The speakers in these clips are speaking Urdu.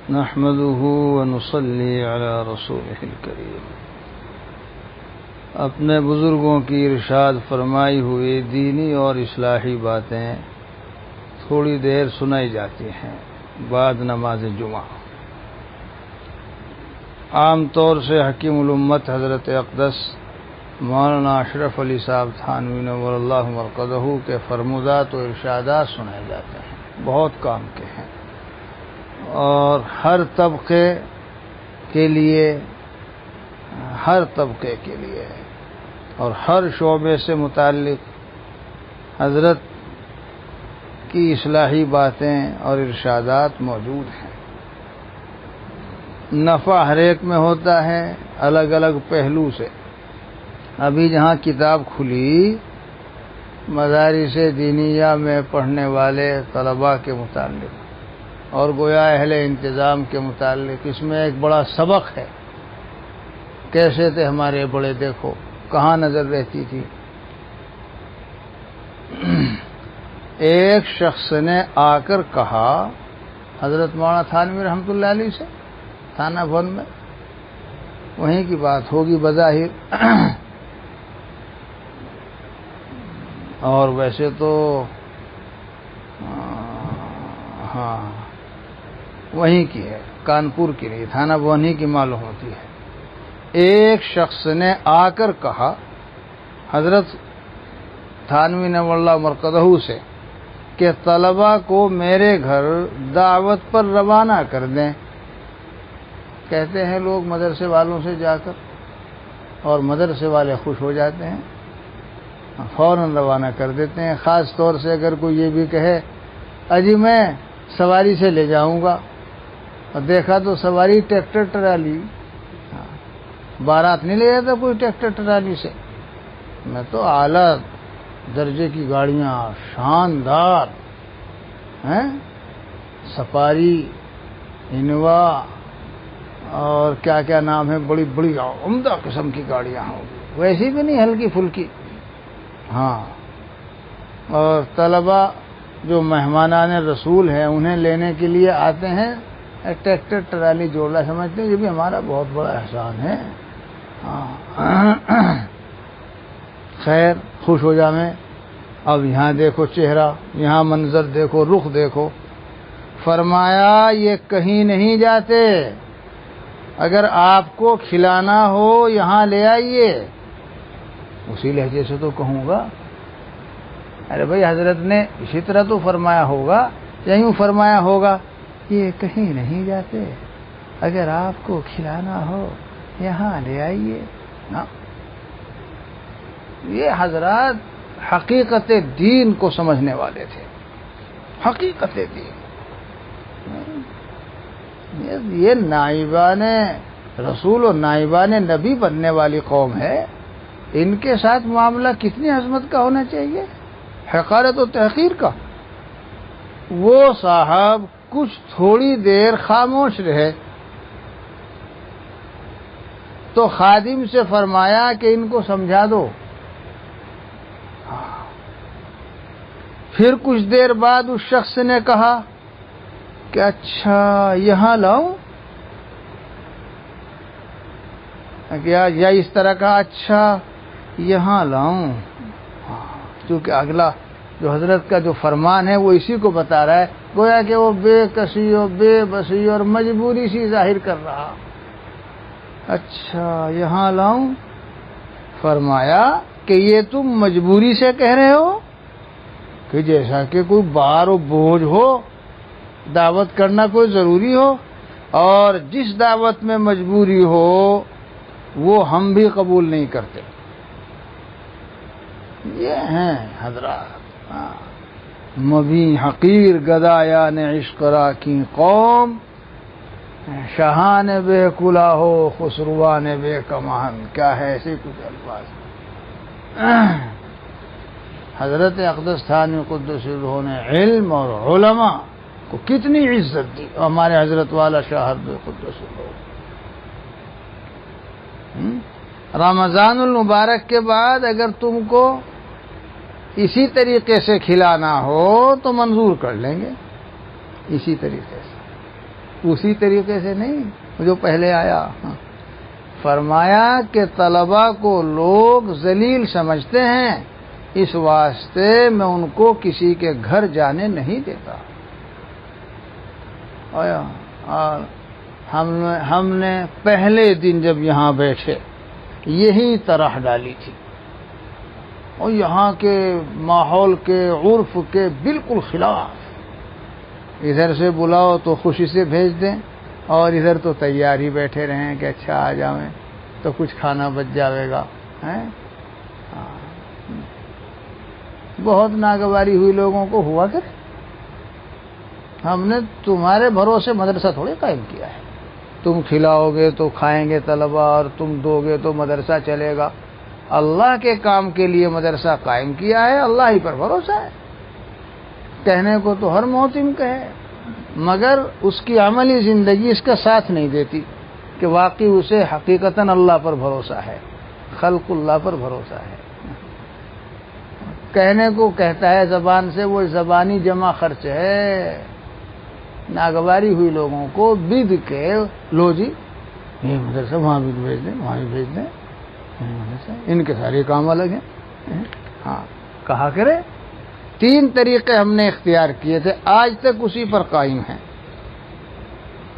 نحمده ونصلي على رسوله الكريم۔ اپنے بزرگوں کی ارشاد فرمائی ہوئی دینی اور اصلاحی باتیں تھوڑی دیر سنائی جاتی ہیں بعد نماز جمعہ۔ عام طور سے حکیم الامت حضرت اقدس مولانا اشرف علی صاحب تھانوی نور اللہ مرقدہ کے فرمودات و ارشادات سنائے جاتے ہیں، بہت کام کے ہیں اور ہر طبقے کے لیے اور ہر شعبے سے متعلق حضرت کی اصلاحی باتیں اور ارشادات موجود ہیں۔ نفع ہر ایک میں ہوتا ہے الگ الگ پہلو سے۔ ابھی جہاں کتاب کھلی مدارس دینیہ میں پڑھنے والے طلباء کے متعلق اور گویا اہل انتظام کے متعلق، اس میں ایک بڑا سبق ہے۔ کیسے تھے ہمارے بڑے، دیکھو کہاں نظر رہتی تھی۔ ایک شخص نے آ کر کہا حضرت مولانا تھانوی رحمۃ اللہ علیہ سے تھانہ بھون میں، وہیں کی بات ہوگی بظاہر، اور ویسے تو ہاں وہیں کی ہے، کانپور کی نہیں، تھانہ بھونی کی معلوم ہوتی ہے۔ ایک شخص نے آ کر کہا حضرت تھانوی نور اللہ مرقدہ سے کہ طلباء کو میرے گھر دعوت پر روانہ کر دیں۔ کہتے ہیں لوگ مدرسے والوں سے جا کر، اور مدرسے والے خوش ہو جاتے ہیں، فوراً روانہ کر دیتے ہیں۔ خاص طور سے اگر کوئی یہ بھی کہے اجی میں سواری سے لے جاؤں گا، اور دیکھا تو سواری ٹریکٹر ٹرالی، بارات نہیں لے جاتا کوئی ٹریکٹر ٹرالی سے، میں تو اعلیٰ درجے کی گاڑیاں، شاندار ہیں، سفاری، انوا اور کیا کیا نام ہے، بڑی بڑی عمدہ قسم کی گاڑیاں ہوں گی، ویسی بھی نہیں ہلکی پھلکی۔ ہاں، اور طلباء جو مہمانان رسول ہیں انہیں لینے کے لیے آتے ہیں، ٹریکٹر ٹرالی جوڑنا سمجھتے ہیں یہ بھی ہمارا بہت بڑا احسان ہے۔ ہاں خیر، خوش ہو جائیں۔ اب یہاں دیکھو چہرہ، یہاں منظر دیکھو، رخ دیکھو۔ فرمایا یہ کہیں نہیں جاتے، اگر آپ کو کھلانا ہو یہاں لے آئیے۔ اسی لہجے سے تو کہوں گا، ارے بھائی حضرت نے اسی طرح تو فرمایا ہوگا، یا یوں فرمایا ہوگا یہ کہیں نہیں جاتے، اگر آپ کو کھلانا ہو یہاں لے آئیے نا۔ یہ حضرات حقیقت دین کو سمجھنے والے تھے، حقیقت دین۔ یہ نائبان رسول اور نائبان نبی بننے والی قوم ہے، ان کے ساتھ معاملہ کتنی عظمت کا ہونا چاہیے، حقارت و تحقیر کا۔ وہ صاحب کچھ تھوڑی دیر خاموش رہے تو خادم سے فرمایا کہ ان کو سمجھا دو۔ پھر کچھ دیر بعد اس شخص نے کہا کہ اچھا یہاں لاؤں، یا اس طرح کا اچھا یہاں لاؤں، کیونکہ اگلا جو حضرت کا جو فرمان ہے وہ اسی کو بتا رہا ہے، گویا کہ وہ بے کسی اور بے بسی اور مجبوری سی ظاہر کر رہا۔ اچھا یہاں لاؤں؟ فرمایا کہ یہ تم مجبوری سے کہہ رہے ہو، کہ جیسا کہ کوئی بار و بوجھ ہو، دعوت کرنا کوئی ضروری ہو، اور جس دعوت میں مجبوری ہو وہ ہم بھی قبول نہیں کرتے۔ یہ ہیں حضرات مبیں حقیر گدایان عشق را کی قوم، شاہان بے کلا ہو خسروان بے کمان۔ کیا ہے ایسے کچھ الفاظ۔ حضرت اقدس تھانوی قدس سرہ نے علم اور علماء کو کتنی عزت دی، اور ہمارے حضرت والا شاہ قدس سرہ۔ رمضان المبارک کے بعد اگر تم کو اسی طریقے سے کھلانا ہو تو منظور کر لیں گے، اسی طریقے سے۔ اسی طریقے سے نہیں جو پہلے آیا. فرمایا کہ طلباء کو لوگ ذلیل سمجھتے ہیں، اس واسطے میں ان کو کسی کے گھر جانے نہیں دیتا. اور ہم نے پہلے دن جب یہاں بیٹھے یہی طرح ڈالی تھی، اور یہاں کے ماحول کے عرف کے بالکل خلاف. ادھر سے بلاؤ تو خوشی سے بھیج دیں، اور ادھر تو تیار ہی بیٹھے رہیں کہ اچھا آ جاویں تو کچھ کھانا بچ جاوے گا. بہت ناگواری ہوئی لوگوں کو ہوا کرے. ہم نے تمہارے بھروسے مدرسہ تھوڑے قائم کیا ہے. تم کھلاؤ گے تو کھائیں گے طلبا، اور تم دو گے تو مدرسہ چلے گا. اللہ کے کام کے لیے مدرسہ قائم کیا ہے، اللہ ہی پر بھروسہ ہے. کہنے کو تو ہر محتم کہے، مگر اس کی عملی زندگی اس کا ساتھ نہیں دیتی کہ واقعی اسے حقیقتاً اللہ پر بھروسہ ہے، خلق اللہ پر بھروسہ ہے. کہنے کو کہتا ہے زبان سے، وہ زبانی جمع خرچ ہے. ناگواری ہوئی لوگوں کو بد کے لو جی یہ مدرسہ وہاں بھی بھیج دیں، وہاں بھی بھیج دیں، ان کے سارے کام الگ ہیں. ہاں کہا کرے. 3 طریقے ہم نے اختیار کیے تھے، آج تک اسی پر قائم ہیں.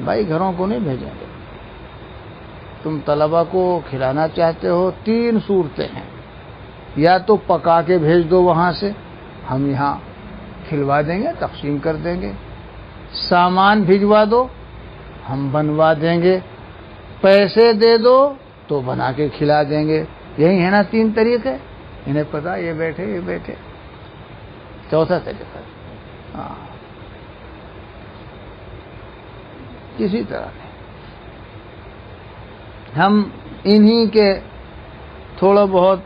بھائی گھروں کو نہیں بھیجیں گے. تم طلبا کو کھلانا چاہتے ہو، 3 صورتیں ہیں. یا تو پکا کے بھیج دو وہاں سے، ہم یہاں کھلوا دیں گے، تقسیم کر دیں گے. سامان بھجوا دو، ہم بنوا دیں گے. پیسے دے دو تو بنا کے کھلا دیں گے. یہی ہے نا 3 طریقے. انہیں پتا یہ بیٹھے یہ بیٹھے. 4تھا طریقہ کسی طرح نہیں. ہم انہی کے تھوڑا بہت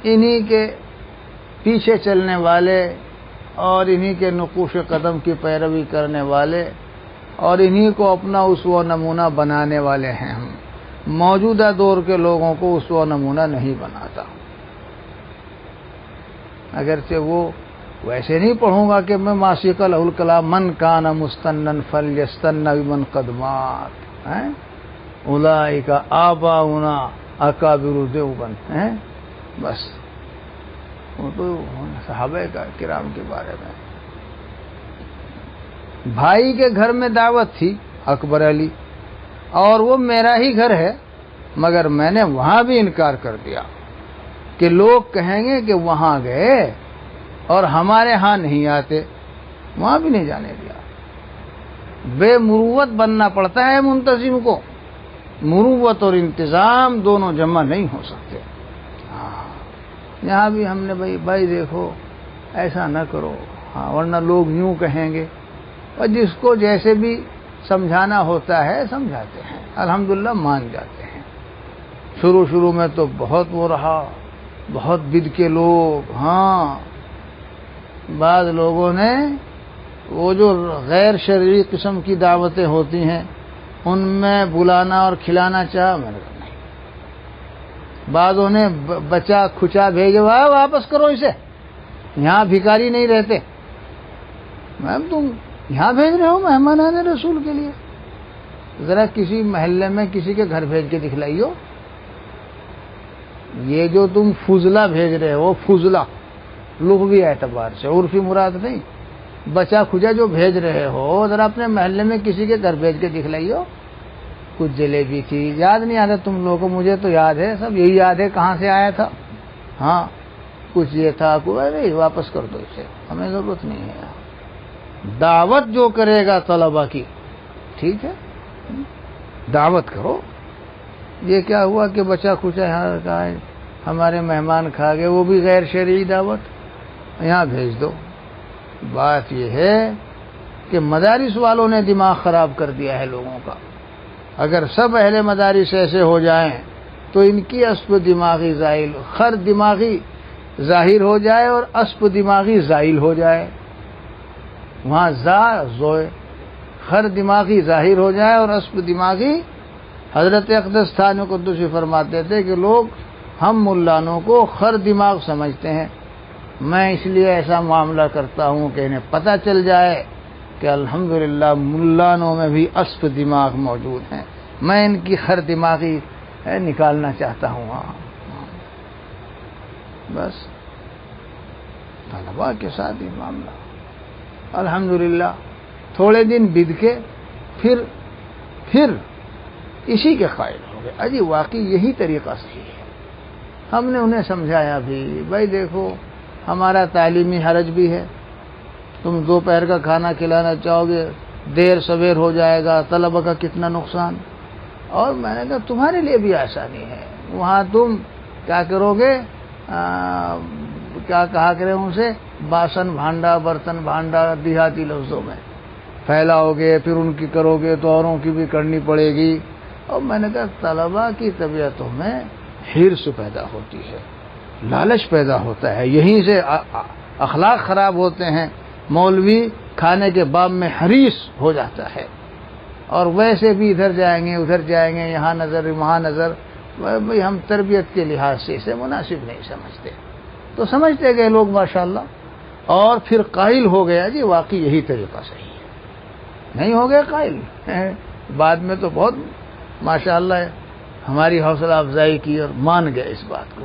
انہی کے پیچھے چلنے والے، اور انہی کے نقوش قدم کی پیروی کرنے والے، اور انہی کو اپنا اسوہ نمونہ بنانے والے ہیں. ہم موجودہ دور کے لوگوں کو اسوہ نمونہ نہیں بناتا. اگرچہ وہ ویسے نہیں پڑھوں گا کہ میں ماسق له الکلام من کان مستنن فلیستن بمن قد مات، اولئک آباؤنا اکابر دیوبند. بس وہ تو صحابہ کرام کے بارے میں. بھائی کے گھر میں دعوت تھی اکبر علی، اور وہ میرا ہی گھر ہے، مگر میں نے وہاں بھی انکار کر دیا کہ لوگ کہیں گے کہ وہاں گئے اور ہمارے ہاں نہیں آتے. وہاں بھی نہیں جانے دیا. بے مروت بننا پڑتا ہے منتظم کو. مروت اور انتظام دونوں جمع نہیں ہو سکتے. یہاں بھی ہم نے بھائی دیکھو ایسا نہ کرو، ورنہ لوگ یوں کہیں گے. اور جس کو جیسے بھی سمجھانا ہوتا ہے سمجھاتے ہیں. الحمدللہ مان جاتے ہیں. شروع میں تو بہت وہ رہا، بہت بد کے لوگ. بعض لوگوں نے وہ جو غیر شرعی قسم کی دعوتیں ہوتی ہیں ان میں بلانا اور کھلانا چاہا، میں نے کہا نہیں. بعضوں نے بچا کھچا بھیجا، واپس کرو اسے، یہاں بھکاری نہیں رہتے. میم تم یہاں بھیج رہے ہو مہمانان رسول کے لیے، ذرا کسی محلے میں کسی کے گھر بھیج کے دکھلائیو. یہ جو تم فضلہ بھیج رہے ہو، فضلہ لغوی اعتبار سے، عرفی مراد نہیں، بچا کھجا جو بھیج رہے ہو، ذرا اپنے محلے میں کسی کے گھر بھیج کے دکھلائیو. کچھ جلیبی تھی، یاد نہیں آتا تم لوگوں کو، مجھے تو یاد ہے، سب یہی یاد ہے کہاں سے آیا تھا. کچھ یہ تھا، کوئی واپس کر دو اسے، ہمیں ضرورت نہیں ہے. دعوت جو کرے گا طلبا کی، ٹھیک ہے دعوت کرو. یہ کیا ہوا کہ بچا کھچا یہاں کا ہمارے مہمان کھا گئے، وہ بھی غیر شرعی دعوت، یہاں بھیج دو. بات یہ ہے کہ مدارس والوں نے دماغ خراب کر دیا ہے لوگوں کا. اگر سب اہل مدارس ایسے ہو جائیں تو ان کی اسب دماغی زائل، خر دماغی ظاہر ہو جائے اور اسب دماغی زائل ہو جائے. وہاں زوئے خر دماغی ظاہر ہو جائے اور اسب دماغی. حضرت اقدس تھانوی قدسی فرماتے تھے کہ لوگ ہم ملانوں کو خر دماغ سمجھتے ہیں، میں اس لیے ایسا معاملہ کرتا ہوں کہ انہیں پتہ چل جائے کہ الحمدللہ ملانوں میں بھی اسب دماغ موجود ہیں، میں ان کی خر دماغی نکالنا چاہتا ہوں۔ ہاں بس طلباء کے ساتھ ہی معاملہ۔ الحمدللہ تھوڑے دن بیت کے پھر اسی کے قائل ہو گئے۔ اجی واقعی یہی طریقہ صحیح ہے۔ ہم نے انہیں سمجھایا بھی، بھائی دیکھو ہمارا تعلیمی حرج بھی ہے، تم دوپہر کا کھانا کھلانا چاہو گے، دیر سویر ہو جائے گا، طلبہ کا کتنا نقصان۔ اور میں نے کہا تمہارے لیے بھی آسانی ہے، وہاں تم کیا کرو گے، کیا کہا کریں اسے، باسن بھانڈا، برتن بھانڈا دیہاتی لفظوں میں پھیلاؤ گے، پھر ان کی کرو گے تو اوروں کی بھی کرنی پڑے گی۔ اور میں نے کہا طلباء کی طبیعتوں میں حرص پیدا ہوتی ہے، لالچ پیدا ہوتا ہے، یہیں سے اخلاق خراب ہوتے ہیں۔ مولوی کھانے کے باب میں حریص ہو جاتا ہے، اور ویسے بھی ادھر جائیں گے ادھر جائیں گے، یہاں نظر وہاں نظر، بھئی ہم تربیت کے لحاظ سے اسے مناسب نہیں سمجھتے۔ تو سمجھتے گئے لوگ ماشاءاللہ، اور پھر قائل ہو گیا جی واقعی یہی طریقہ صحیح ہے، نہیں ہو گئے قائل۔ بعد میں تو بہت ماشاءاللہ ہماری حوصلہ افزائی کی اور مان گئے اس بات کو۔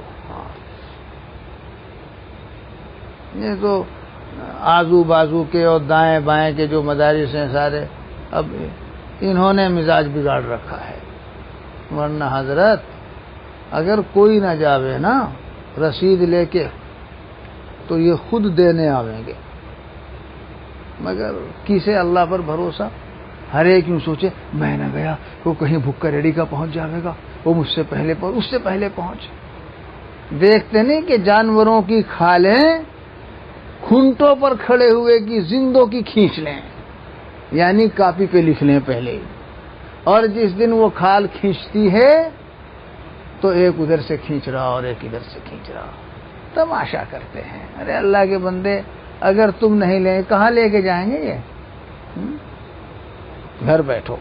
یہ تو آزو بازو کے اور دائیں بائیں کے جو مدارس ہیں سارے، اب انہوں نے مزاج بگاڑ رکھا ہے، ورنہ حضرت اگر کوئی نہ جاوے نا رسید لے کے تو یہ خود دینے آویں گے، مگر کسے اللہ پر بھروسہ؟ ہر ایک یوں سوچے میں نہ گیا وہ کہیں بھکا ریڑی کا پہنچ جاوے گا، وہ مجھ سے پہلے پہنچ، اس سے پہلے پہنچ۔ دیکھتے نہیں کہ جانوروں کی کھالیں کھنٹوں پر کھڑے ہوئے کی زندوں کی کھینچ لیں، یعنی کاپی پہ لکھ لیں پہلے، اور جس دن وہ کھال کھینچتی ہے تو ایک ادھر سے کھینچ رہا اور ایک ادھر سے کھینچ رہا، تماشا کرتے ہیں۔ ارے اللہ کے بندے اگر تم نہیں لیں کہاں لے کے جائیں گے یہ؟ گھر بیٹھو۔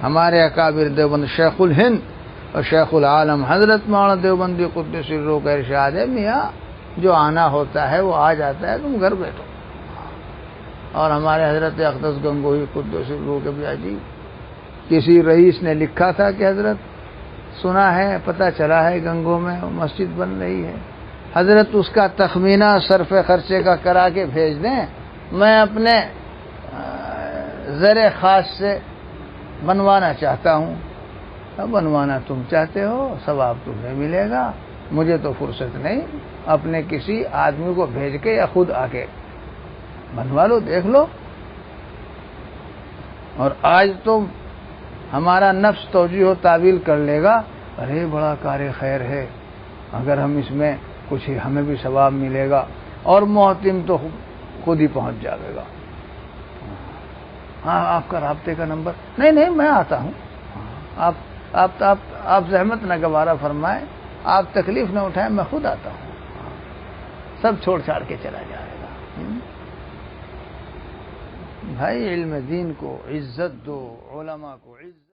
ہمارے اکابر دیوبند شیخ الہند اور شیخ العالم حضرت مولانا دیوبندی قدس سرہ کا ارشاد ہے، میاں جو آنا ہوتا ہے وہ آ جاتا ہے، تم گھر بیٹھو۔ اور ہمارے حضرت اقدس گنگوہی قدس سرہ کے بھی عجیب، کسی رئیس نے لکھا تھا کہ حضرت سنا ہے، پتہ چلا ہے گنگو میں مسجد بن رہی ہے، حضرت اس کا تخمینہ صرف خرچے کا کرا کے بھیج دیں، میں اپنے زر خاص سے بنوانا چاہتا ہوں۔ بنوانا تم چاہتے ہو، ثواب تمہیں ملے گا، مجھے تو فرصت نہیں، اپنے کسی آدمی کو بھیج کے یا خود آ کے بنوا لو، دیکھ لو۔ اور آج تو ہمارا نفس توجیہ و تعویل کر لے گا، ارے بڑا کار خیر ہے، اگر ہم اس میں کچھ ہی ہمیں بھی ثواب ملے گا، اور محتم تو خود ہی پہنچ جائے گا۔ ہاں آپ کا رابطے کا نمبر؟ نہیں میں آتا ہوں، آپ زحمت نہ گوارا فرمائیں، آپ تکلیف نہ اٹھائیں، میں خود آتا ہوں، سب چھوڑ چھاڑ کے چلا جائے گا۔ بھائی علم دین کو عزت دو، علماء کو عزت